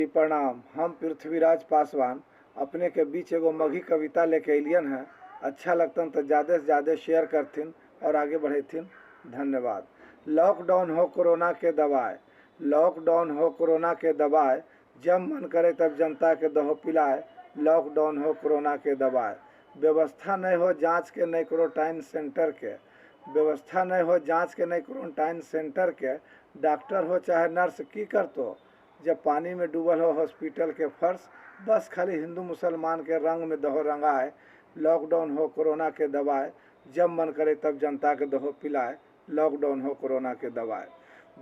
प्रणाम। हम पृथ्वीराज पासवान अपने के बीच एगो मघी कविता लेके अलियन है। अच्छा लगतन तो ज़्यादा से ज़्यादा शेयर करथिन और आगे बढ़ेथिन। धन्यवाद। लॉकडाउन हो कोरोना के दवाए, लॉकडाउन हो कोरोना के दवाए, जब मन करे तब जनता के दहो पिलाए। लॉकडाउन हो कोरोना के दवाए, व्यवस्था नहीं हो जांच के नहीं क्वारंटाइन सेंटर के, व्यवस्था नहीं हो जांच के नहीं क्वारंटाइन सेंटर के। डॉक्टर हो चाहे नर्स की करतो जब पानी में डूबल हो हॉस्पिटल के फर्श। बस खाली हिंदू मुसलमान के रंग में दहो रंगाए। लॉकडाउन हो कोरोना के दवाए, जब मन करे तब जनता के दहो पिलाए। लॉकडाउन हो कोरोना के दवाए।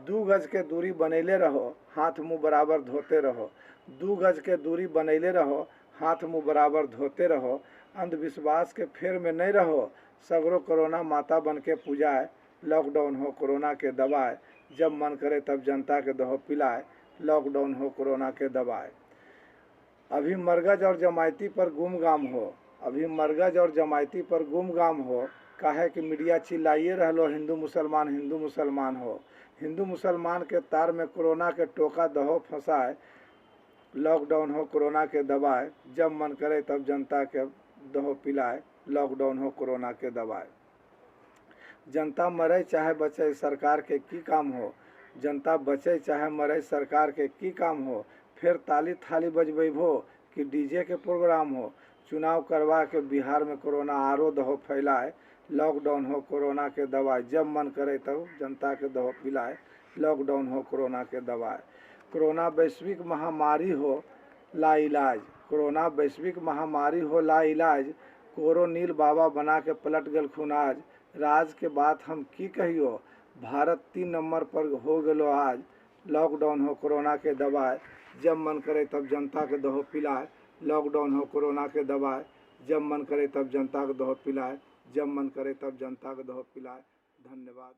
2 गज के दूरी बनैले रहो, हाथ मुंह बराबर धोते रहो। 2 गज के दूरी बनैले रहो, हाथ मुंह बराबर धोते रहो। अंधविश्वास के फेर में नहीं रहो, सगरो कोरोना माता बन के पूजाए। लॉकडाउन हो कोरोना के दवाए, जब मन करे तब जनता के दहो पिलाए। लॉकडाउन हो कोरोना के दवाए। अभी मरगज और जमायती पर गुमगाम हो, अभी मरगज और जमायती पर गुमगाम हो। काहे कि मीडिया चिल्लाइए रहलो हिंदू मुसलमान हो। हिंदू मुसलमान के तार में कोरोना के टोका दहो फंसाए। लॉकडाउन हो कोरोना के दवाए, जब मन करे तब जनता के दहो पिलाए। लॉकडाउन हो कोरोना के दवाए। जनता मरे चाहे बचे सरकार के की काम हो, जनता बचे चाहे मरे सरकार के की काम हो। फिर ताली थाली बजबैबो कि डीजे के प्रोग्राम हो। चुनाव करवा के बिहार में कोरोना आरो दहो फैलाए। लॉकडाउन हो कोरोना के दवाए, जब मन करे तब जनता के दहो पिलाए। लॉकडाउन हो कोरोना के दवाए। कोरोना वैश्विक महामारी हो लाइलाज, कोरोना वैश्विक महामारी हो लाइलाज। कोरोनील बाबा बना के पलट गल खुनाज। राज के बात हम की कहियो, भारत 3 नंबर पर हो गलो आज। लॉकडाउन हो कोरोना के दवाए, जब मन करे तब जनता के दहो पिलाए। लॉकडाउन हो कोरोना के दवाए, जब मन करे तब जनता के दहो पिलाए। जब मन करे तब जनता के दहो पिलाए। धन्यवाद।